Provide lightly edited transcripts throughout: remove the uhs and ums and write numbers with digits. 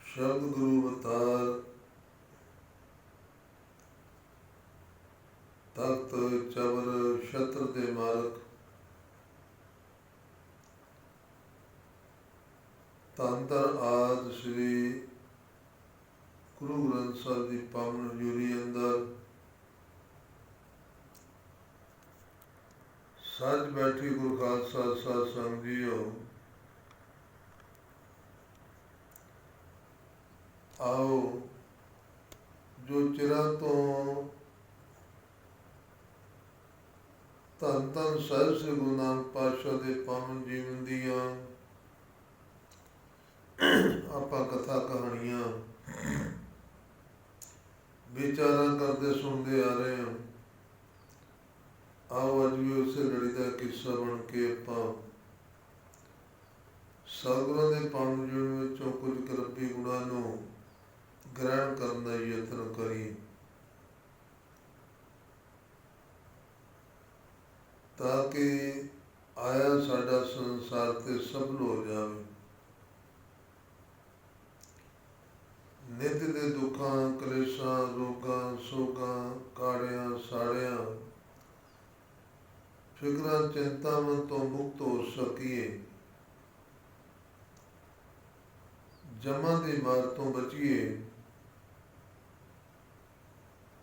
ਸ਼ਬਦ ਗੁਰੂ ਅਵਤਾਰ ਤਖਤ ਚਬਰ ਛਤਰ ਦੇ ਮਾਲਕ ਧੰਨ ਧੰਨ ਆਦਿ ਸ੍ਰੀ ਗੁਰੂ ਗ੍ਰੰਥ ਸਾਹਿਬ ਦੀ ਪਾਵਨ ਹਜ਼ੂਰੀ ਅੰਦਰ ਸੱਜ ਬੈਠੀ ਗੁਰੂ ਖਾਲਸਾ ਸਾਧ ਸੰਗਤ ਜੀਓ, ਆਓ ਜੋ ਚਿਰਾਂ ਤੋਂ ਧੰਨ ਧੰਨ ਸਾਹਿਬ ਸ੍ਰੀ ਗੁਰੂ ਨਾਨਕ ਪਾਤਸ਼ਾਹ ਦੇ ਪਾਵਨ ਜੀਵਨ ਦੀਆਂ ਆਪਾਂ ਕਥਾ ਕਹਾਣੀਆਂ ਵਿਚਾਰਾਂ ਕਰਦੇ ਸੁਣਦੇ ਆ ਰਹੇ ਹਾਂ। ਆਓ ਅੱਜ ਵੀ ਉਸੇ ਲੜੀ ਦਾ ਕਿੱਸਾ ਬਣ ਕੇ ਆਪਾਂ ਸਤਿਗੁਰਾਂ ਦੇ ਪਾਵਨ ਜੀਵਨ ਵਿੱਚੋਂ ਕੁਝ ਕਰੱਬੀ ਗੁਣਾਂ ਨੂੰ ਗ੍ਰਹਿਣ ਕਰਨ ਦਾ ਯਤਨ ਕਰੀਏ, ਤਾਂ ਕਿ ਆਇਆ ਸਾਡਾ ਸੰਸਾਰ ਤੇ ਸਫਲ ਹੋ ਜਾਵੇ। ਨਿੱਤ ਦੇ ਦੁੱਖਾਂ, ਕਲੇਸ਼ਾਂ, ਰੋਗਾਂ, ਸੋਗਾਂ, ਕਾੜਿਆਂ, ਸਾੜਿਆਂ, ਫਿਕਰਾਂ, ਚਿੰਤਾਵਾਂ ਤੋਂ ਮੁਕਤ ਹੋ ਸਕੀਏ, ਜਮਾਂ ਦੀ ਮਾਰ ਤੋਂ ਬਚੀਏ।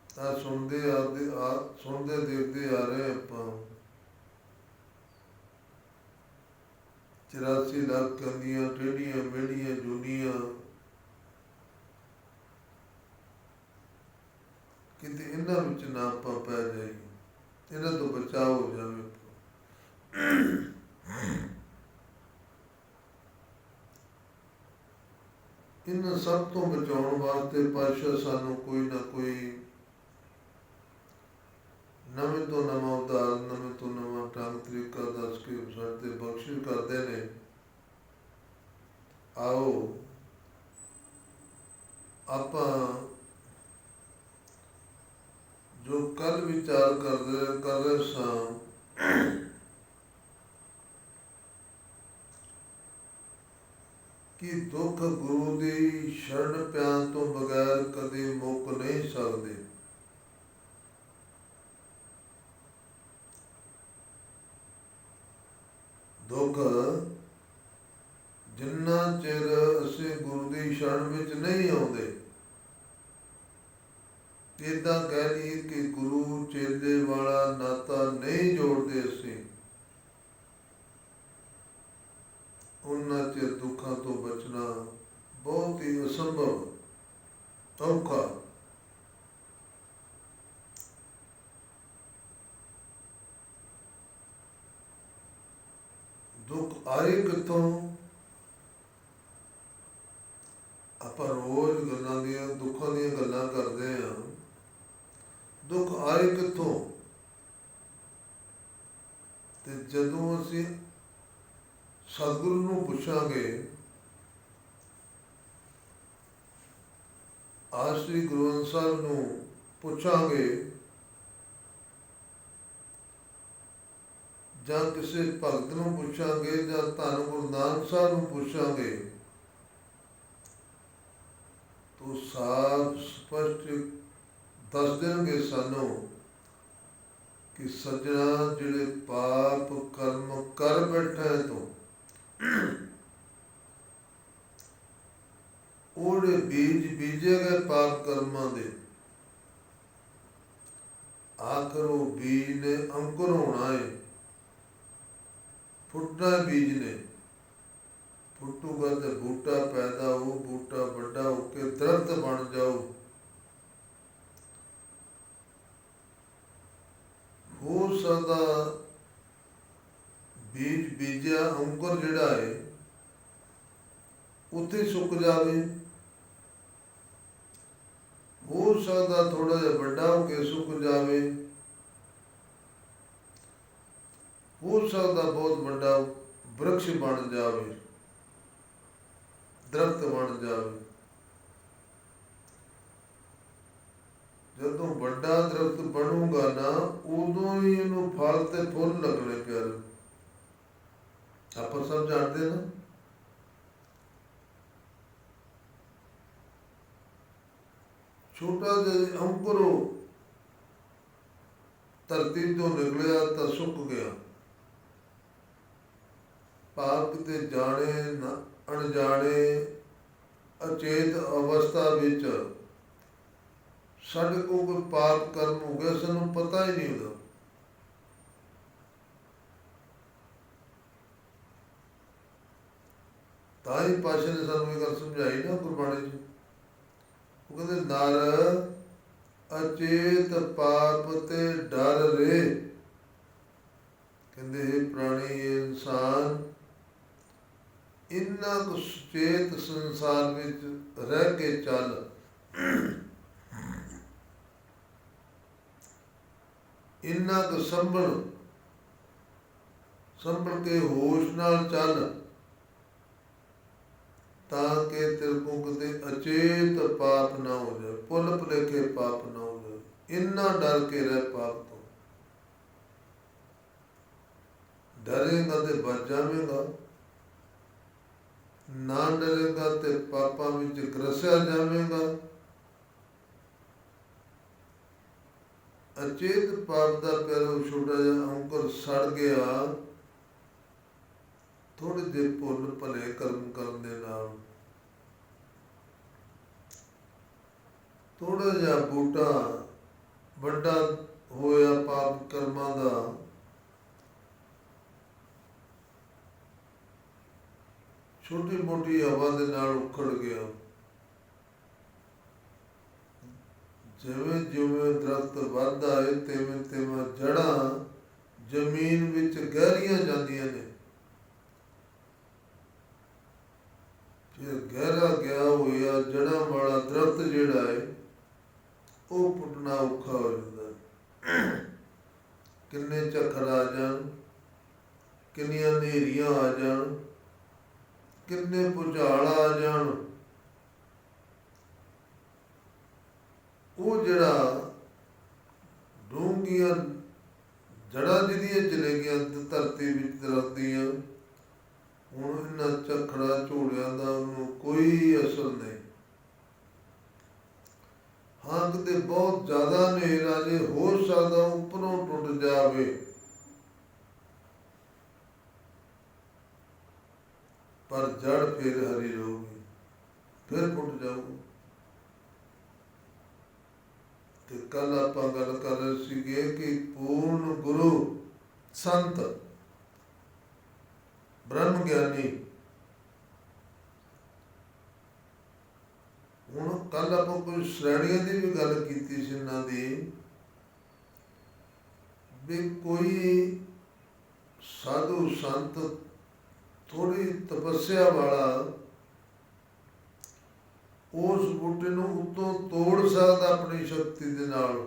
ਤਾਂ ਸੁਣਦੇ ਦੇਖਦੇ ਆ ਰਹੇ ਆਪਾਂ 84 ਲੱਖ ਕੰਦੀਆਂ, ਟੇਢੀਆਂ ਮੇਢੀਆਂ ਜੂਨੀਆਂ, ਕਿਤੇ ਇਹਨਾਂ ਵਿੱਚ ਨਾ ਆਪਾਂ ਪੈ ਜਾਈਏ, ਇਹਨਾਂ ਤੋਂ ਬਚਾਅ ਹੋ ਜਾਵੇ। ਇਹਨਾਂ ਸਭ ਤੋਂ ਬਚਾਉਣ ਵਾਸਤੇ ਪਾਤਸ਼ਾਹ ਸਾਨੂੰ ਕੋਈ ਨਾ ਕੋਈ ਨਵੇਂ ਤੋਂ ਨਵਾਂ ਉਦਾਹਰਨ, ਨਵੇਂ ਤੋਂ ਨਵਾਂ ਢੰਗ ਤਰੀਕਾ ਦੱਸ ਕੇ ਸਾਡੇ ਬਖਸ਼ਿਸ਼ ਕਰਦੇ ਨੇ। ਆਓ ਆਪਾਂ ਜੋ ਕੱਲ ਵਿਚਾਰ ਕਰ ਰਹੇ ਸਾਂ, ਕਿ ਦੁੱਖ ਗੁਰੂ ਦੀ ਸ਼ਰਨ ਪਿਆਰ ਤੋਂ ਬਗੈਰ ਕਦੇ ਮੁੱਕ ਨਹੀਂ ਸਕਦੇ। ਦੁੱਖ ਜਿੰਨਾ ਚਿਰ ਅਸੀਂ ਗੁਰੂ ਦੀ ਸ਼ਰਨ ਵਿੱਚ ਨਹੀਂ ਆਉਂਦੇ, ਏਦਾਂ ਕਹਿ ਲਈਏ ਕਿ ਗੁਰੂ ਚੇਲੇ ਵਾਲਾ ਨਾਤਾ ਨਹੀਂ ਜੋੜਦੇ ਅਸੀਂ, ਉਹਨਾਂ ਚਿਰ ਦੁੱਖਾਂ ਤੋਂ ਬਚਣਾ ਬਹੁਤ ਹੀ ਅਸੰਭਵ, ਔਖਾ। ਦੁੱਖ ਆਏ ਕਿੱਥੋਂ? ਆਪਾਂ ਰੋਜ਼ ਗੱਲਾਂ ਦੀਆਂ, ਦੁੱਖਾਂ ਦੀਆਂ ਗੱਲਾਂ ਕਰਦੇ ਹਾਂ। ਦੁੱਖ ਆਏ ਕਿੱਥੋਂ? ਤੇ ਜਦੋਂ ਅਸੀਂ ਸਤਿਗੁਰੂ ਨੂੰ ਪੁੱਛਾਂਗੇ, ਆਸਰੀ ਗੁਰੂ ਗ੍ਰੰਥ ਸਾਹਿਬ ਨੂੰ ਪੁੱਛਾਂਗੇ, ਜਾਂ ਕਿਸੇ ਭਗਤ ਨੂੰ ਪੁੱਛਾਂਗੇ, ਜਾਂ ਧੰਨ ਗੁਰੂ ਨਾਨਕ ਸਾਹਿਬ ਨੂੰ ਪੁੱਛਾਂਗੇ, ਤੋ ਸਾਫ਼ ਸਪਸ਼ਟ ਦੱਸ ਦੇਣਗੇ ਸਾਨੂੰ ਕਿ ਸੱਜਣਾ, ਜਿਹੜੇ ਪਾਪ ਕਰਮ ਕਰ ਬੈਠਾ ਤੂੰ, ਉਹਦੇ ਬੀਜ ਬੀਜੇ ਗਏ ਪਾਪ ਕਰਮਾਂ ਦੇ, ਆਖਰ ਉਹ ਬੀਜ ਨੇ ਅੰਕੁਰ ਹੋਣਾ ਹੈ, ਫੁੱਟਣਾ ਬੀਜ ਨੇ, ਫੁੱਟੂਗਾ ਤੇ ਬੂਟਾ ਪੈਦਾ ਹੋ, ਬੂਟਾ ਵੱਡਾ ਹੋ ਕੇ ਦਰਖਤ ਬਣ ਜਾਊ। ਹੋ ਸਕਦਾ ਬੀਜ ਬੀਜਿਆ ਅੰਕੁਰ ਜਿਹੜਾ ਹੈ ਉੱਥੇ ਸੁੱਕ ਜਾਵੇ, ਹੋ ਸਕਦਾ ਥੋੜਾ ਜਿਹਾ ਵੱਡਾ ਹੋ ਕੇ ਸੁੱਕ ਜਾਵੇ, ਹੋ ਸਕਦਾ ਬਹੁਤ ਵੱਡਾ ਬ੍ਰਿਕਸ਼ ਬਣ ਜਾਵੇ, ਦਰਖਤ ਬਣ ਜਾਵੇ। ਜਦੋਂ ਵੱਡਾ ਦਰਖਤ ਬਣੂਗਾ ਨਾ, ਉਦੋਂ ਹੀ ਇਹਨੂੰ ਫਲ ਤੇ ਫੁੱਲ ਲੱਗਣੇ ਪਿਆਰੇ। ਆਪਾਂ ਸਭ ਜਾਣਦੇ ਨਾ, ਛੋਟਾ ਜਿਹਾ ਅੰਕੁਰ ਧਰਤੀ ਤੋਂ ਨਿਕਲਿਆ ਤਾਂ ਸੁੱਕ ਗਿਆ। ਪਾਪ ਕਿਤੇ ਜਾਣੇ ਨਾ ਅਣਜਾਣੇ ਅਚੇਤ ਅਵਸਥਾ ਵਿੱਚ ਸਾਡੇ ਕੋਲ ਕੋਈ ਪਾਪ ਕਰਮ ਹੋ ਗਿਆ, ਸਾਨੂੰ ਪਤਾ ਹੀ ਨਹੀਂ ਹੁੰਦਾ। ਤਾਂ ਹੀ ਪਾਸ਼ਾ ਨੇ ਸਾਨੂੰ ਇਹ ਗੱਲ ਸਮਝਾਈ ਨਾ ਗੁਰਬਾਣੀ 'ਚ, ਉਹ ਕਹਿੰਦੇ ਨਰ ਅਚੇਤ ਪਾਪ ਤੇ ਡਰ ਰੇ। ਕਹਿੰਦੇ ਇਹ ਪ੍ਰਾਣੀ ਇਨਸਾਨ ਇੰਨਾ ਕੁ ਸੁਚੇਤ ਸੰਸਾਰ ਵਿੱਚ ਰਹਿ ਕੇ ਚੱਲ, ਇੰਨਾ ਕੁ ਸੰਭਲ ਕੇ ਹੋਸ਼ ਨਾਲ ਚੱਲ, ਤਾਂ ਕਿ ਤੇਰੇ ਕੋਲ ਕਿਤੇ ਅਚੇਤ ਪਾਪ ਨਾ ਹੋ ਜਾਏ, ਭੁੱਲ ਭੁਲੇਖੇ ਪਾਪ ਨਾ ਹੋ ਜਾਏ। ਇੰਨਾ ਡਰ ਕੇ ਰਹਿ ਪਾਪ ਤੋਂ। ਡਰੇਗਾ ਤੇ ਬਚ ਜਾਵੇਗਾ, ਨਾ ਡਰੇਗਾ ਤੇ ਪਾਪਾਂ ਵਿੱਚ ਗ੍ਰਸਿਆ ਜਾਵੇਗਾ। ਅਚੇਤ ਪਾਪ ਦਾ ਪਹਿਲੋਂ ਛੋਟਾ ਜਿਹਾ ਅੰਕੁਰ ਸੜ ਗਿਆ, ਥੋੜੇ ਜਿਹੇ ਭੁੱਲ ਭਲੇ ਕਰਮ ਕਰਨ ਦੇ ਨਾਲ ਥੋੜਾ ਜਿਹਾ ਬੂਟਾ ਵੱਡਾ ਹੋਇਆ ਪਾਪ ਕਰਮਾਂ ਦਾ। ਛੋਟੀ ਮੋਟੀ ਹਵਾ ਦੇ ਨਾਲ ਉਖੜ ਗਿਆ। ਜਿਵੇਂ ਜਿਵੇਂ ਦਰਖਤ ਵੱਧਦਾ ਹੈ, ਤਿਵੇਂ ਤਿਵੇਂ ਜੜ੍ਹਾਂ ਜ਼ਮੀਨ ਵਿੱਚ ਗਹਿਰੀਆਂ ਜਾਂਦੀਆਂ ਨੇ। ਫਿਰ ਗਹਿਰਾ ਗਿਆ ਹੋਇਆ ਜੜ੍ਹਾਂ ਵਾਲਾ ਦਰਖਤ ਜਿਹੜਾ ਹੈ, ਉਹ ਪੁੱਟਣਾ ਔਖਾ ਹੋ ਜਾਂਦਾ। ਕਿੰਨੇ ਝੱਖੜ ਆ ਜਾਣ, ਕਿੰਨੀਆਂ ਹਨੇਰੀਆਂ ਆ ਜਾਣ, ਕਿੰਨੇ ਭੁਚਾਲ ਆ ਜਾਣ, ਉਹ ਜਿਹੜਾ ਡੂੰਘੀਆਂ ਜੜ੍ਹਾਂ ਜਿਹਦੀਆਂ ਚਲੇ ਗਈਆਂ ਧਰਤੀ ਵਿੱਚ ਦਰਖਤ ਦੀਆਂ, ਹੁਣ ਇਹਨਾਂ ਝੱਖੜਾਂ ਝੋੜਿਆਂ ਦਾ ਉਹਨੂੰ ਕੋਈ ਅਸਰ ਨਹੀਂ। ਹਾਂ ਕਿਤੇ ਬਹੁਤ ਜ਼ਿਆਦਾ ਹਨੇਰਾ ਜੇ ਹੋ ਸਕਦਾ ਉੱਪਰੋਂ ਟੁੱਟ ਜਾਵੇ, ਪਰ ਜੜ ਫਿਰ ਹਰੀ ਰਹੂਗੀ, ਫਿਰ ਫੁੱਟ ਜਾਊਗੀ। ਤੇ ਕੱਲ ਆਪਾਂ ਗੱਲ ਕਰ ਰਹੇ ਸੀਗੇ ਕਿ ਪੂਰਨ ਗੁਰੂ ਸੰਤ ਬ੍ਰਹਮ ਗਿਆਨੀ, ਹੁਣ ਕੱਲ ਆਪਾਂ ਕੋਈ ਸ਼੍ਰੇਣੀਆਂ ਦੀ ਵੀ ਗੱਲ ਕੀਤੀ ਸੀ ਇਹਨਾਂ ਦੀ, ਵੀ ਕੋਈ ਸਾਧੂ ਸੰਤ ਥੋੜੀ ਤਪੱਸਿਆ ਵਾਲਾ ਉਸ ਬੂਟੇ ਨੂੰ ਉੱਤੋਂ ਤੋੜ ਸਕਦਾ ਆਪਣੀ ਸ਼ਕਤੀ ਦੇ ਨਾਲ,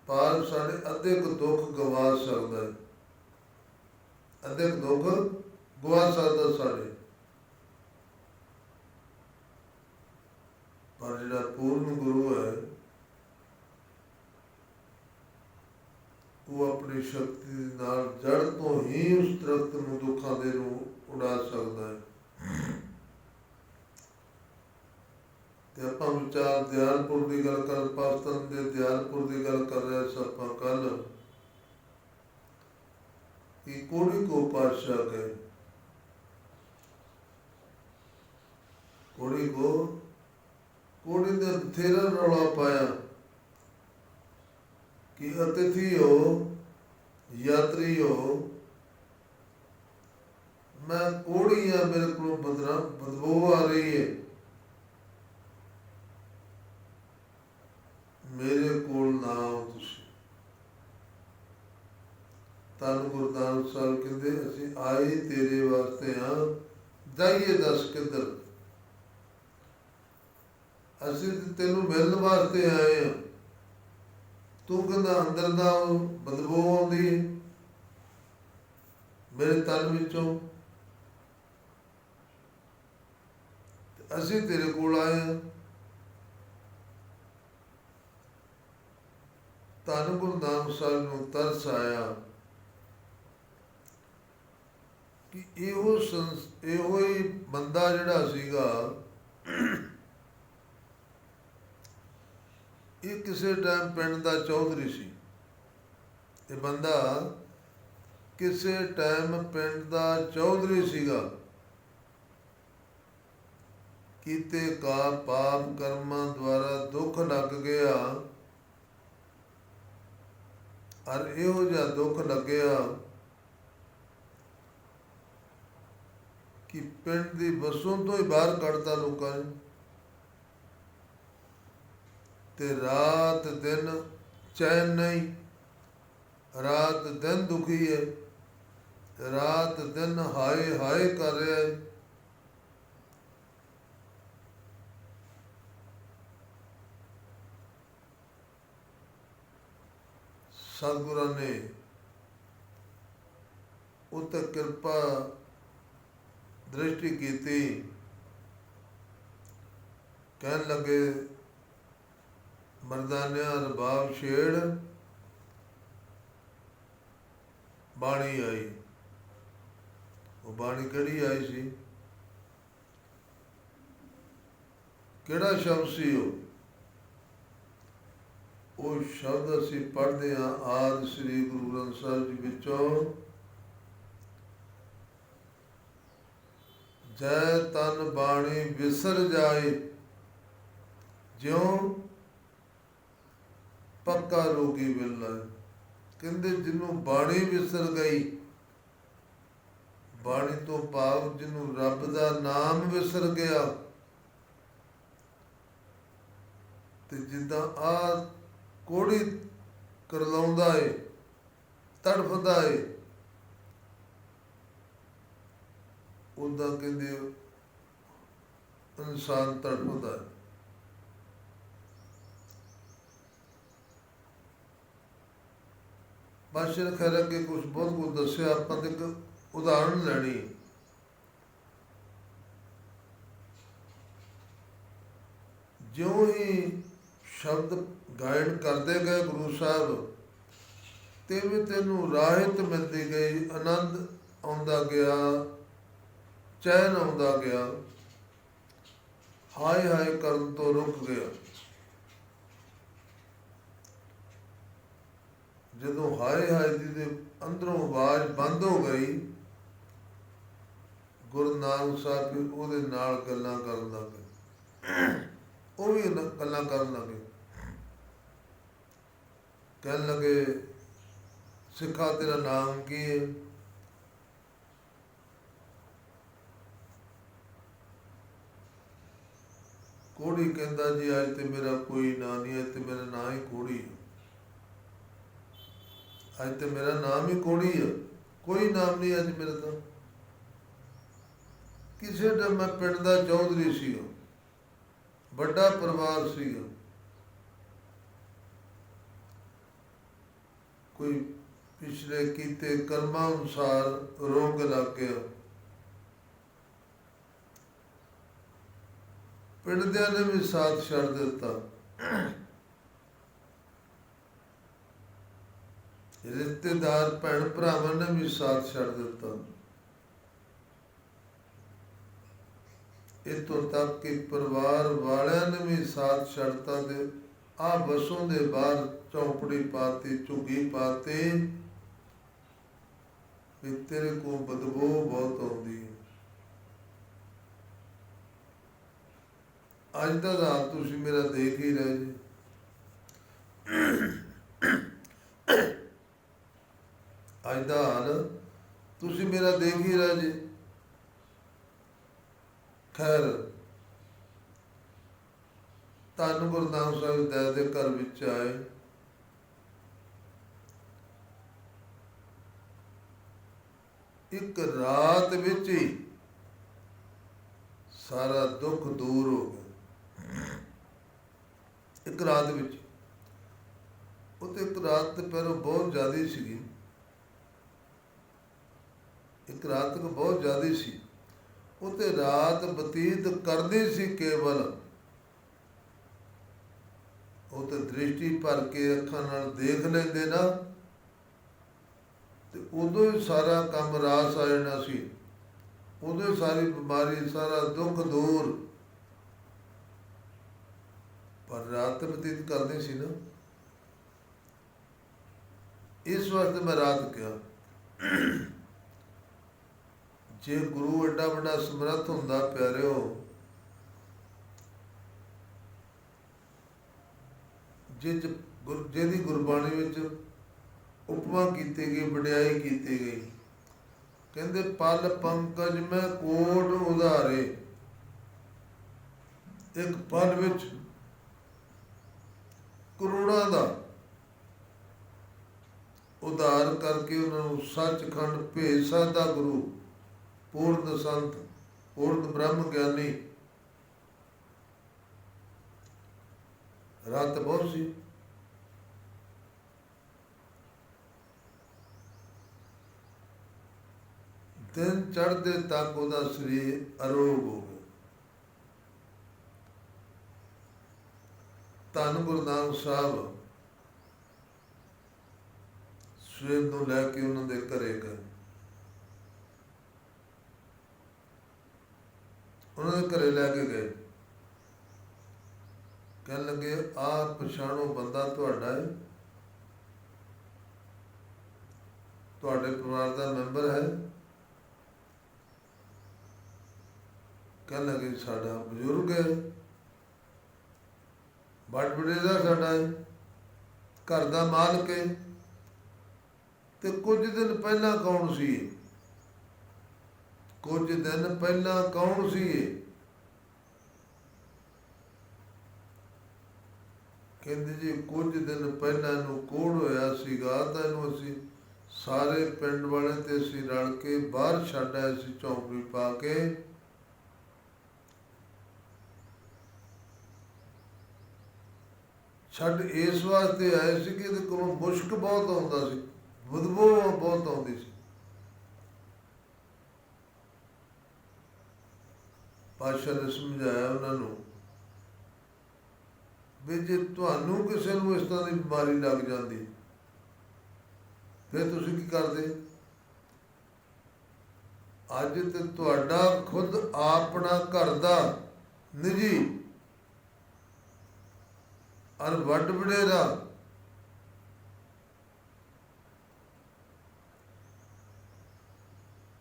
ਪਰ ਸਾਡੇ ਅੱਧੇ ਕੁ ਦੁੱਖ ਗਵਾ ਸਕਦਾ ਹੈ, ਅੱਧੇ ਕੁ ਦੁੱਖ ਗਵਾ ਸਕਦਾ ਸਾਡੇ। ਪਰ ਜਿਹੜਾ ਪੂਰਨ ਗੁਰੂ ਹੈ, ਉਹ ਆਪਣੀ ਸ਼ਕਤੀ ਦੇ ਨਾਲ ਜੜ ਤੋਂ ਹੀ ਉਸ ਦਰਖਤ ਨੂੰ ਦੁੱਖਾਂ ਦੇ ਨੂੰ ਉਡਾ ਸਕਦਾ ਹੈ। ਤੇ ਆਪਾਂ ਵਿਚਾਰ ਦਿਆਲਪੁਰ ਦੀ ਗੱਲ ਕਰ, ਪਾਕਿਸਤਾਨ ਦੇ ਦਿਆਲਪੁਰ ਦੀ ਗੱਲ ਕਰ ਰਹੇ ਸੀ ਆਪਾਂ ਕੱਲ, ਕਿ ਕੋੜੀ ਕੋ ਪਾਤਸ਼ਾਹ ਗਏ, ਕੋੜੀ ਨੇ ਬਥੇਰਾ ਰੌਲਾ ਪਾਇਆ ਕਿ ਅਤਿਥੀ ਹੋ, ਯਾਤਰੀ ਹੋ, ਮੈਂ ਕੋੜੀ ਆ, ਮੇਰੇ ਕੋਲ ਬਦਬੂ ਆ ਰਹੀ ਹੈ, ਮੇਰੇ ਕੋਲ ਨਾ ਆਓ ਤੁਸੀਂ। ਧੰਨ ਗੁਰੂ ਨਾਨਕ ਸਾਹਿਬ ਕਹਿੰਦੇ ਅਸੀਂ ਆਏ ਤੇਰੇ ਵਾਸਤੇ ਹਾਂ, ਜਾਈਏ ਦੱਸ ਕਿੱਧਰ। ਅਸੀਂ ਤੈਨੂੰ ਮਿਲਣ ਵਾਸਤੇ ਆਏ ਹਾਂ, ਤੂੰ ਕਹਿੰਦਾ ਅੰਦਰ ਦਾ ਬਦਬੂ ਆਉਂਦੀ ਹੈ ਮੇਰੇ ਤਨ ਵਿੱਚੋਂ, ਅਸੀਂ ਤੇਰੇ ਕੋਲ ਆਏ ਹਾਂ। ਧੰਨ ਗੁਰੂ ਨਾਨਕ ਸਾਹਿਬ ਨੂੰ ਤਰਸ ਆਇਆ ਕਿ ਇਹੋ ਹੀ ਬੰਦਾ ਜਿਹੜਾ ਸੀਗਾ, ਇਹ ਕਿਸੇ ਟਾਈਮ ਪਿੰਡ ਦਾ ਚੌਧਰੀ ਸੀ। ਇਹ ਬੰਦਾ ਕਿਸੇ ਟਾਈਮ ਪਿੰਡ ਦਾ ਚੌਧਰੀ ਸੀਗਾ। ਕੀਤੇ ਕਾ ਪਾਪ ਕਰਮਾਂ ਦੁਆਰਾ ਦੁੱਖ ਲੱਗ ਗਿਆ, ਔਰ ਇਹੋ ਜਿਹਾ ਦੁੱਖ ਲੱਗਿਆ ਕਿ ਪਿੰਡ ਦੀ ਵਸੋਂ ਤੋਂ ਹੀ ਬਾਹਰ ਕੱਢਤਾ ਲੋਕਾਂ ਨੇ। ਤੇ ਰਾਤ ਦਿਨ ਚੈਨ ਨਹੀਂ, ਰਾਤ ਦਿਨ ਦੁਖੀ ਹੈ, ਰਾਤ ਦਿਨ ਹਾਏ ਹਾਏ ਕਰ ਰਿਹਾ ਹੈ। ਸਤਿਗੁਰਾਂ ਨੇ ਉੱਤੇ ਕਿਰਪਾ ਦ੍ਰਿਸ਼ਟੀ ਕੀਤੀ। ਕਹਿਣ ਲੱਗੇ, ਮਰਦਾਨਿਆਂ ਰਬਾਬ ਛੇੜ, ਬਾਣੀ ਆਈ। ਉਹ ਬਾਣੀ ਕਿਹੜੀ ਆਈ ਸੀ? ਕਿਹੜਾ ਸ਼ਬਦ ਸੀ ਉਹ? ਉਹ ਸ਼ਬਦ ਅਸੀਂ ਪੜ੍ਹਦੇ ਹਾਂ ਆਦਿ ਸ੍ਰੀ ਗੁਰੂ ਗ੍ਰੰਥ ਸਾਹਿਬ ਜੀ ਵਿੱਚੋਂ। ਜੈ ਤਨ ਬਾਣੀ ਵਿਸਰ ਜਾਏ, ਜਿਉਂ ਪੱਕਾ ਰੋਗੀ ਮਿਲਣਾ। ਕਹਿੰਦੇ ਜਿਹਨੂੰ ਬਾਣੀ ਵਿਸਰ ਗਈ, ਬਾਣੀ ਤੋਂ ਭਾਵ ਜਿਹਨੂੰ ਰੱਬ ਦਾ ਨਾਮ ਵਿਸਰ ਗਿਆ, ਤੇ ਜਿੱਦਾਂ ਆ ਕੋੜੀ ਕਰਲਾਉਂਦਾ ਏ, ਤੜਫਦਾ ਏ, ਉਹਦਾ ਕਹਿੰਦੇ ਇਨਸਾਨ ਤੜਫਦਾ ਹੈ। ਬਾਦਸ਼ਾਹ ਖੈਰ ਅੱਗੇ ਕੁਛ ਬਹੁਤ ਕੁਝ ਦੱਸਿਆ। ਆਪਾਂ ਤੇ ਇੱਕ ਉਦਾਹਰਣ ਲੈਣੀ। ਜਿਉਂ ਹੀ ਸ਼ਬਦ ਗਾਇਡ ਕਰਦੇ ਗਏ ਗੁਰੂ ਸਾਹਿਬ, ਤਿਵੇਂ ਤੈਨੂੰ ਰਾਹਤ ਮਿਲਦੀ ਗਈ, ਆਨੰਦ ਆਉਂਦਾ ਗਿਆ, ਚੈਨ ਆਉਂਦਾ ਗਿਆ, ਹਾਏ ਹਾਏ ਕਰਨ ਤੋਂ ਰੁਕ ਗਿਆ। ਜਦੋਂ ਹਾਏ ਹਾਏ ਦੀ ਦੇ ਅੰਦਰੋਂ ਆਵਾਜ਼ ਬੰਦ ਹੋ ਗਈ, ਗੁਰੂ ਨਾਨਕ ਸਾਹਿਬ ਉਹਦੇ ਨਾਲ ਗੱਲਾਂ ਕਰਨ ਲੱਗੇ। ਉਹ ਵੀ ਗੱਲਾਂ ਕਰਨ ਲੱਗੇ। ਕਹਿਣ ਲੱਗੇ, ਸਿੱਖਾ ਤੇਰਾ ਨਾਮ ਕੀ ਹੈ? ਕੋੜੀ ਕਹਿੰਦਾ, ਜੀ ਅੱਜ ਤੇ ਮੇਰਾ ਕੋਈ ਨਾਂ ਨਹੀਂ, ਅੱਜ ਤੇ ਮੇਰਾ ਨਾਂ ਹੀ ਕੋੜੀ ਹੈ। ਅੱਜ ਤੇ ਮੇਰਾ ਨਾਮ ਹੀ ਕੋੜੀ ਹੈ, ਕੋਈ ਨਾਮ ਨਹੀਂ ਅੱਜ ਮੇਰਾ। ਤਾਂ ਕਿਸੇ ਟਾਈਮ ਮੈਂ ਪਿੰਡ ਦਾ ਚੌਧਰੀ ਸੀਗਾ, ਵੱਡਾ ਪਰਿਵਾਰ ਸੀਗਾ, ਕੋਈ ਪਿਛਲੇ ਕੀਤੇ ਕਰਮਾਂ ਅਨੁਸਾਰ ਰੋਗ ਲੱਗ ਗਿਆ। ਪਿੰਡ ਦਿਆਂ ਨੇ ਵੀ ਸਾਥ ਛੱਡ ਦਿੱਤਾ, ਰਿਸ਼ਤੇਦਾਰ ਭੈਣ ਭਰਾਵਾਂ ਨੇ ਵੀ ਸਾਥ ਛੱਡ ਦਿੱਤਾ। ਇੱਥੋਂ ਤੱਕ ਕਿ ਪਰਿਵਾਰ ਵਾਲਿਆਂ ਨੇ ਵੀ ਸਾਥ ਛੱਡਤਾ। ਤੇ ਆ ਬਸੋਂ ਦੇ ਬਾਹਰ ਚੌਂਪੜੀ ਪਾਤੀ, ਝੁੱਗੀ ਪਾਤੀ, ਵੀ ਤੇਰੇ ਕੋਲ ਬਦਬੂ ਬਹੁਤ ਆਉਂਦੀ ਹੈ। ਅੱਜ ਦਾ ਹਾਲ ਤੁਸੀਂ ਮੇਰਾ ਦੇਖ ਹੀ ਰਹੇ ਜੀ। ਅੱਜ ਦਾ ਹਾਲ ਤੁਸੀਂ ਮੇਰਾ ਦੇਖ ਹੀ ਰਹੇ ਜੀ। ਖੈਰ, ਧੰਨ ਗੁਰੂ ਨਾਨਕ ਸਾਹਿਬ ਦਇਆ ਦੇ ਘਰ ਵਿੱਚ ਆਏ। ਇੱਕ ਰਾਤ ਵਿੱਚ ਹੀ ਸਾਰਾ ਦੁੱਖ ਦੂਰ ਹੋ ਗਿਆ। ਇੱਕ ਰਾਤ ਵਿੱਚ। ਉਹ ਤੇ ਇੱਕ ਰਾਤ ਤੇ ਪਹਿਲਾਂ ਬਹੁਤ ਜ਼ਿਆਦਾ ਸੀਗੀ, ਇੱਕ ਰਾਤ ਤੱਕ ਬਹੁਤ ਜ਼ਿਆਦਾ ਸੀ। ਉਹ ਤੇ ਰਾਤ ਬਤੀਤ ਕਰਦੀ ਸੀ ਕੇਵਲ। ਉਹ ਤੇ ਦ੍ਰਿਸ਼ਟੀ ਭਰ ਕੇ ਅੱਖਾਂ ਨਾਲ ਦੇਖ ਲੈਂਦੇ ਨਾ, ਤੇ ਉਦੋਂ ਹੀ ਸਾਰਾ ਕੰਮ ਰਾਸ ਆ ਜਾਣਾ ਸੀ। ਉਦੋਂ ਹੀ ਸਾਰੀ ਬਿਮਾਰੀ, ਸਾਰਾ ਦੁੱਖ ਦੂਰ। ਪਰ ਰਾਤ ਤਾਂ ਬਤੀਤ ਕਰਦੇ ਸੀ ਨਾ, ਇਸ ਵਾਸਤੇ ਮੈਂ ਰਾਤ ਕਿਹਾ। ਜੇ ਗੁਰੂ ਐਡਾ ਵੱਡਾ ਸਮਰੱਥ ਹੁੰਦਾ ਪਿਆਰਿਓ, ਜਿਹਦੀ ਗੁਰਬਾਣੀ ਵਿੱਚ ਉਪਮਾ ਕੀਤੀ ਗਈ, ਵਡਿਆਈ ਕੀਤੀ ਗਈ, ਕਹਿੰਦੇ ਪਲ ਪੰਕਜ ਮੈਂ ਕੋਟ ਉਧਾਰੇ। ਇੱਕ ਪਲ ਵਿੱਚ ਕਰੋੜਾਂ ਦਾ ਉਧਾਰ ਕਰਕੇ ਉਹਨਾਂ ਨੂੰ ਸੱਚਖੰਡ ਭੇਜ ਸਕਦਾ ਗੁਰੂ, ਪੂਰਨ ਸੰਤ, ਪੂਰਨ ਬ੍ਰਹਮ ਗਿਆਨੀ। ਰਾਤ ਬਹੁਤ ਸੀ। ਦਿਨ ਚੜ੍ਹਦੇ ਤੱਕ ਉਹਦਾ ਸਰੀਰ ਅਰੋਗ ਹੋ ਗਿਆ। ਧੰਨ ਗੁਰੂ ਨਾਨਕ ਸਾਹਿਬ ਸਵੇਰ ਨੂੰ ਲੈ ਕੇ ਉਹਨਾਂ ਦੇ ਘਰੇ ਗਏ। ਉਹਨਾਂ ਦੇ ਘਰੇ ਲੈ ਕੇ ਗਏ, ਕਹਿਣ ਲੱਗੇ ਆਹ ਪਛਾਣੋ ਬੰਦਾ ਤੁਹਾਡਾ ਹੈ, ਤੁਹਾਡੇ ਪਰਿਵਾਰ ਦਾ ਮੈਂਬਰ ਹੈ। ਕਹਿਣ ਲੱਗੇ ਸਾਡਾ ਬਜ਼ੁਰਗ ਹੈ, ਵੱਡ ਵਡੇਰਾ ਸਾਡਾ ਹੈ, ਘਰ ਦਾ ਮਾਲਕ ਹੈ। ਤੇ ਕੁਝ ਦਿਨ ਪਹਿਲਾਂ ਕੌਣ ਸੀ? ਕੁਝ ਦਿਨ ਪਹਿਲਾਂ ਕੌਣ ਸੀ? ਕਹਿੰਦੇ ਜੀ ਕੁਝ ਦਿਨ ਪਹਿਲਾਂ ਇਹਨੂੰ ਕੋਹੜ ਹੋਇਆ ਸੀਗਾ, ਤਾਂ ਇਹਨੂੰ ਅਸੀਂ ਸਾਰੇ ਪਿੰਡ ਵਾਲੇ ਤੇ ਅਸੀਂ ਰਲ ਕੇ ਬਾਹਰ ਛੱਡ ਆਏ ਸੀ, ਚੌਂਕੜੀ ਪਾ ਕੇ। ਛੱਡ ਇਸ ਵਾਸਤੇ ਆਏ ਸੀ ਕਿ ਇਹਦੇ ਕੋਲੋਂ ਮੁਸ਼ਕ ਬਹੁਤ ਆਉਂਦਾ ਸੀ, ਬਦਬੂ ਬਹੁਤ ਆਉਂਦੀ ਸੀ। ਪਾਤਸ਼ਾਹ ਨੇ ਸਮਝਾਇਆ ਉਹਨਾਂ ਨੂੰ ਵੀ ਜੇ ਤੁਹਾਨੂੰ ਕਿਸੇ ਨੂੰ ਇਸ ਤਰ੍ਹਾਂ ਦੀ ਬਿਮਾਰੀ ਲੱਗ ਜਾਂਦੀ ਫਿਰ ਤੁਸੀਂ ਕੀ ਕਰਦੇ? ਅੱਜ ਤੇ ਤੁਹਾਡਾ ਖੁਦ ਆਪਣਾ ਘਰ ਦਾ ਨਿੱਜੀ ਅਰ ਵੱਡ ਵਡੇਰਾ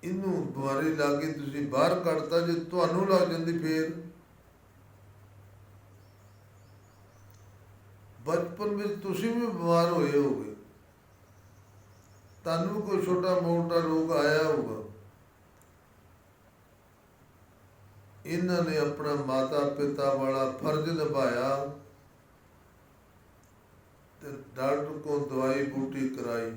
ਇਹਨੂੰ ਬਿਮਾਰੀ ਲੱਗ ਗਈ, ਤੁਸੀਂ ਬਾਹਰ ਕੱਢਤਾ। ਜੇ ਤੁਹਾਨੂੰ ਲੱਗ ਜਾਂਦੀ ਫੇਰ? ਬਚਪਨ ਵਿੱਚ ਤੁਸੀਂ ਵੀ ਬਿਮਾਰ ਹੋਏ ਹੋਗੇ, ਤੁਹਾਨੂੰ ਕੋਈ ਛੋਟਾ ਮੋਟਾ ਰੋਗ ਆਇਆ ਹੋਊਗਾ। ਇਹਨਾਂ ਨੇ ਆਪਣਾ ਮਾਤਾ ਪਿਤਾ ਵਾਲਾ ਫਰਜ਼ ਨਿਭਾਇਆ ਤੇ ਡਾਕਟਰ ਕੋਲ ਦਵਾਈ ਬੂਟੀ ਕਰਾਈ।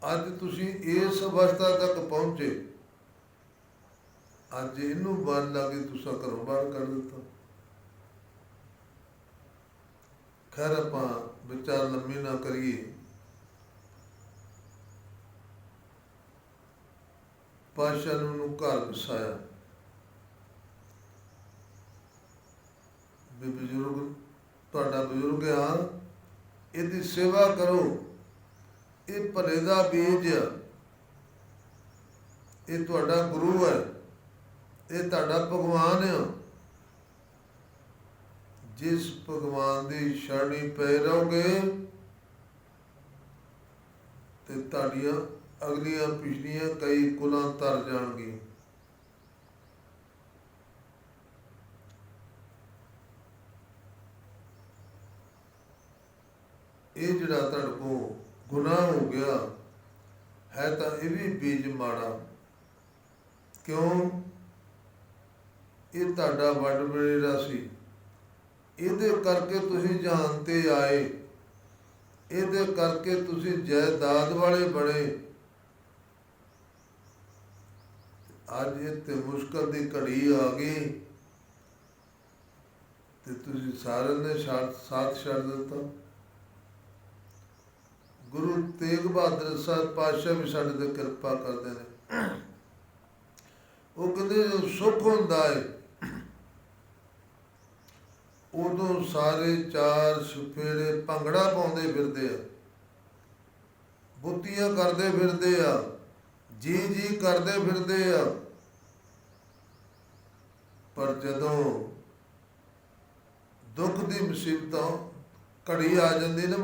ਅੱਜ ਤੁਸੀਂ ਇਸ ਅਵਸਥਾ ਤੱਕ ਪਹੁੰਚੇ, ਅੱਜ ਇਹਨੂੰ ਬੰਨ ਲੱਗੇ ਤੁਸੀਂ ਘਰੋਂ ਬਾਹਰ ਕੱਢ ਦਿੱਤਾ। ਖੈਰ ਆਪਾਂ ਵਿਚਾਰ ਲੰਮੀ ਨਾ ਕਰੀਏ। ਪਾਤਸ਼ਾਹ ਨੇ ਉਹਨੂੰ ਘਰ ਵਸਾਇਆ ਵੀ ਬਜ਼ੁਰਗ ਤੁਹਾਡਾ ਬਜ਼ੁਰਗ ਆ, ਇਹਦੀ ਸੇਵਾ ਕਰੋ। ਇਹ ਭਲੇ ਦਾ ਬੀਜ, ਇਹ ਤੁਹਾਡਾ ਗੁਰੂ ਹੈ, ਇਹ ਤੁਹਾਡਾ ਭਗਵਾਨ ਹੈ। ਜਿਸ ਭਗਵਾਨ ਦੀ ਸ਼ਰਣੀ ਪੈ ਰਹੋਗੇ ਤੇ ਤੁਹਾਡੀਆਂ ਅਗਲੀਆਂ ਪਿਛਲੀਆਂ ਕਈ ਕੁਲਾਂ ਤਰ ਜਾਣਗੀਆਂ। ਇਹ ਜਿਹੜਾ ਤੁਹਾਡੇ ਕੋਲ ਗੁਨਾਹ ਹੋ ਗਿਆ ਹੈ ਤਾਂ ਇਹ ਵੀ ਬੀਜ ਮਾੜਾ। ਕਿਉਂ? ਇਹ ਤੁਹਾਡਾ ਵੱਡ ਵਡੇਰਾ ਸੀ, ਇਹਦੇ ਕਰਕੇ ਤੁਸੀਂ ਜਹਾਨ ਤੇ ਆਏ, ਇਹਦੇ ਕਰਕੇ ਤੁਸੀਂ ਜਾਇਦਾਦ ਵਾਲੇ ਬਣੇ। ਅੱਜ ਇਹ ਤੇ ਮੁਸ਼ਕਲ ਦੀ ਘੜੀ ਆ ਗਈ ਤੇ ਤੁਸੀਂ ਸਾਰਿਆਂ ਨੇ ਸਾਥ ਛੱਡ ਦਿੱਤਾ। ਗੁਰੂ ਤੇਗ ਬਹਾਦਰ ਸਾਹਿਬ ਪਾਤਸ਼ਾਹ ਵੀ ਸਾਡੇ ਤੇ ਕਿਰਪਾ ਕਰਦੇ ਨੇ। ਉਹ ਕਹਿੰਦੇ ਜਦੋਂ ਸੁੱਖ ਹੁੰਦਾ ਹੈ ਉਦੋਂ ਸਾਰੇ ਚਾਰ ਸਫੇਰੇ ਭੰਗੜਾ ਪਾਉਂਦੇ ਫਿਰਦੇ ਆ, ਬੁੱਤੀਆਂ ਕਰਦੇ ਫਿਰਦੇ ਆ, ਜੀ ਜੀ ਕਰਦੇ ਫਿਰਦੇ ਆ। ਪਰ ਜਦੋਂ ਦੁੱਖ ਦੀ ਮੁਸੀਬਤਾਂ ਘੜੀ ਆ ਜਾਂਦੀ ਨਾ,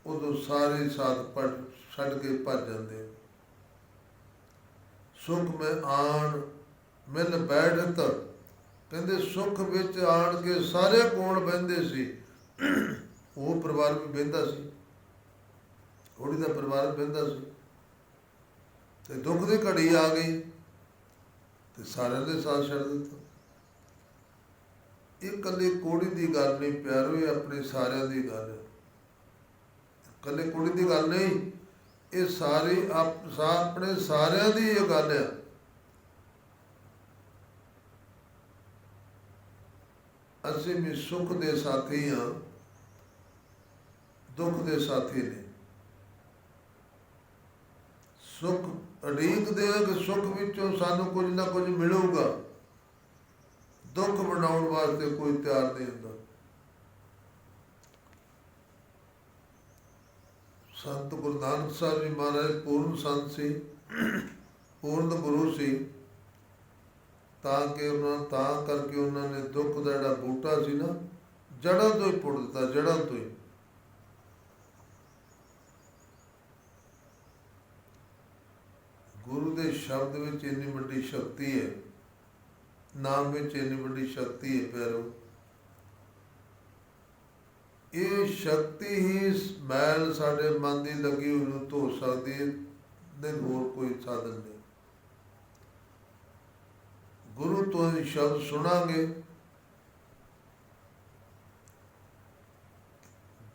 ਉਦੋਂ ਸਾਰੇ ਸਾਥ ਛੱਡ ਕੇ ਭੱਜ ਜਾਂਦੇ। ਸੁੱਖ ਮੈਂ ਆਣ ਮਿਲ ਬੈਠਤ, ਕਹਿੰਦੇ ਸੁੱਖ ਵਿੱਚ ਆਣ ਕੇ ਸਾਰੇ ਕੋਲ ਬਹਿੰਦੇ ਸੀ। ਉਹ ਪਰਿਵਾਰ ਵੀ ਬਹਿੰਦਾ ਸੀ, ਉਹਦੀ ਦਾ ਪਰਿਵਾਰ ਬਹਿੰਦਾ ਸੀ, ਤੇ ਦੁੱਖ ਦੀ ਘੜੀ ਆ ਗਈ ਤੇ ਸਾਰਿਆਂ ਦੇ ਸਾਥ ਛੱਡ ਦਿੱਤਾ। ਇਹ ਇਕੱਲੇ ਕੋੜੀ ਦੀ ਗੱਲ ਨਹੀਂ ਪਿਆਰੋ, ਇਹ ਆਪਣੇ ਸਾਰਿਆਂ ਦੀ ਗੱਲ ਹੈ। ਇਕੱਲੇ ਕੋੜੀ ਦੀ ਗੱਲ ਨਹੀਂ, ਇਹ ਸਾਰੀ ਆਪਣੇ ਸਾਰਿਆਂ ਦੀ ਇਹ ਗੱਲ ਹੈ। ਅਸੀਂ ਵੀ ਸੁੱਖ ਦੇ ਸਾਥੀ ਹਾਂ, ਦੁੱਖ ਦੇ ਸਾਥੀ ਨੇ। ਸੁੱਖ ਉਡੀਕਦੇ ਆ ਕਿ ਸੁੱਖ ਵਿੱਚੋਂ ਸਾਨੂੰ ਕੁਝ ਨਾ ਕੁਝ ਮਿਲੂਗਾ, ਦੁੱਖ ਬਣਾਉਣ ਵਾਸਤੇ ਕੋਈ ਤਿਆਰ ਨਹੀਂ ਹੁੰਦਾ। ਸੰਤ ਗੁਰੂ ਨਾਨਕ ਸਾਹਿਬ ਜੀ ਮਹਾਰਾਜ ਪੂਰਨ ਸੰਤ ਸੀ, ਪੂਰਨ ਗੁਰੂ ਸੀ, ਤਾਂ ਕਰਕੇ ਉਹਨਾਂ ਨੇ ਦੁੱਖ ਦਾ ਜਿਹੜਾ ਬੂਟਾ ਸੀ ਨਾ, ਜੜ੍ਹਾਂ ਤੋਂ ਹੀ ਪੁੱਟ ਦਿੱਤਾ, ਜੜ੍ਹਾਂ ਤੋਂ ਹੀ। ਗੁਰੂ ਦੇ ਸ਼ਬਦ ਵਿੱਚ ਇੰਨੀ ਵੱਡੀ ਸ਼ਕਤੀ ਹੈ, ਨਾਮ ਵਿੱਚ ਇੰਨੀ ਵੱਡੀ ਸ਼ਕਤੀ ਹੈ ਪਿਆਰੋ। ਇਹ ਸ਼ਕਤੀ ਹੀ ਮੈਲ ਸਾਡੇ ਮਨ ਦੀ ਲੱਗੀ ਹੋਈ ਨੂੰ ਧੋ ਸਕਦੀ ਹੈ, ਨਹੀਂ ਹੋਰ ਕੋਈ ਸਾਧਨ ਨਹੀਂ। ਗੁਰੂ ਤੋਂ ਹੀ ਸ਼ਬਦ ਸੁਣਾਂਗੇ,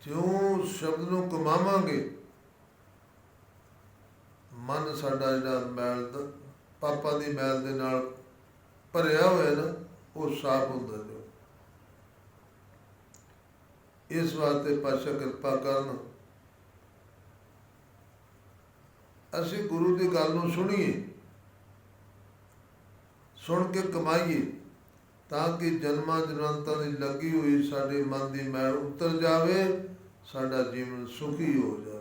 ਜਿਉਂ ਸ਼ਬਦ ਨੂੰ ਕਮਾਵਾਂਗੇ, ਮਨ ਸਾਡਾ ਜਿਹੜਾ ਮੈਲ ਦਾ ਪਾਪਾਂ ਦੀ ਮੈਲ ਦੇ ਨਾਲ ਭਰਿਆ ਹੋਇਆ ਨਾ, ਉਹ ਸਾਫ਼ ਹੁੰਦਾ ਜੋ। ਇਸ ਵਾਸਤੇ ਪਾਤਸ਼ਾਹ ਕਿਰਪਾ ਕਰਨ, ਅਸੀਂ ਗੁਰੂ ਦੀ ਗੱਲ ਨੂੰ ਸੁਣੀਏ, ਸੁਣ ਕੇ ਕਮਾਈਏ, ਤਾਂ ਕਿ ਜਨਮਾਂ ਜਨਮਾਂਤਾਂ ਦੀ ਲੱਗੀ ਹੋਈ ਸਾਡੇ ਮਨ ਦੀ ਮੈਲ ਉਤਰ ਜਾਵੇ, ਸਾਡਾ ਜੀਵਨ ਸੁਖੀ ਹੋ ਜਾਵੇ।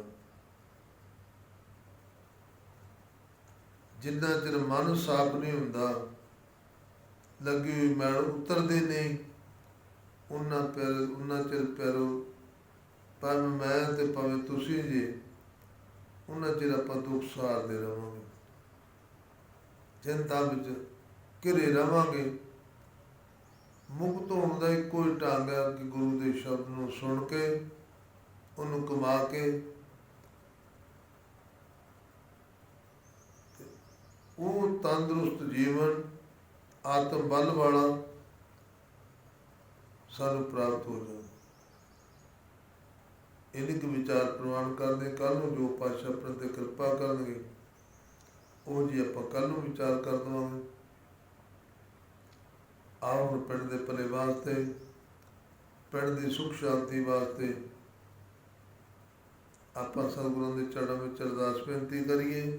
ਜਿੰਨਾ ਚਿਰ ਮਨ ਸਾਫ਼ ਨਹੀਂ ਹੁੰਦਾ, ਲੱਗੀ ਹੋਈ ਮੈਲ ਉਤਰਦੇ ਨਹੀਂ, ਉਹਨਾਂ ਚਿਰ ਪਿਆਰੋ, ਭਾਵੇਂ ਮੈਂ ਤੇ ਭਾਵੇਂ ਤੁਸੀਂ ਜੀ, ਉਹਨਾਂ ਚਿਰ ਆਪਾਂ ਦੁੱਖ ਸਹਾਰਦੇ ਰਹਾਂਗੇ, ਚਿੰਤਾ ਵਿੱਚ ਘਿਰੇ ਰਹਾਂਗੇ। ਮੁਕਤ ਹੋਣ ਦਾ ਇੱਕੋ ਹੀ ਢੰਗ ਹੈ ਕਿ ਗੁਰੂ ਦੇ ਸ਼ਬਦ ਨੂੰ ਸੁਣ ਕੇ, ਉਹਨੂੰ ਕਮਾ ਕੇ, ਉਹ ਤੰਦਰੁਸਤ ਜੀਵਨ, ਆਤਮ ਬਲ ਵਾਲਾ ਸਾਨੂੰ ਪ੍ਰਾਪਤ ਹੋ ਜਾਵੇ। ਇੰਨੇ ਕੁ ਵਿਚਾਰ ਪ੍ਰਵਾਨ ਕਰਦੇ, ਕੱਲ੍ਹ ਨੂੰ ਜੋ ਪਾਤਸ਼ਾਹ ਆਪਣੇ ਤੇ ਕਿਰਪਾ ਕਰਨਗੇ, ਉਹ ਜੀ ਆਪਾਂ ਕੱਲ੍ਹ ਨੂੰ ਵਿਚਾਰ ਕਰ ਦੇਵਾਂਗੇ। ਆਓ ਹੁਣ ਪਿੰਡ ਦੇ ਭਲੇ ਵਾਸਤੇ, ਪਿੰਡ ਦੀ ਸੁੱਖ ਸ਼ਾਂਤੀ ਵਾਸਤੇ ਆਪਾਂ ਸਤਿਗੁਰਾਂ ਦੇ ਚਰਨਾਂ ਵਿੱਚ ਅਰਦਾਸ ਬੇਨਤੀ ਕਰੀਏ।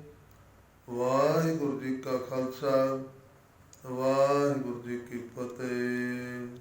ਵਾਹਿਗੁਰੂ ਜੀ ਕਾ ਖਾਲਸਾ, ਵਾਹਿਗੁਰੂ ਜੀ ਕੀ ਫਤਿਹ।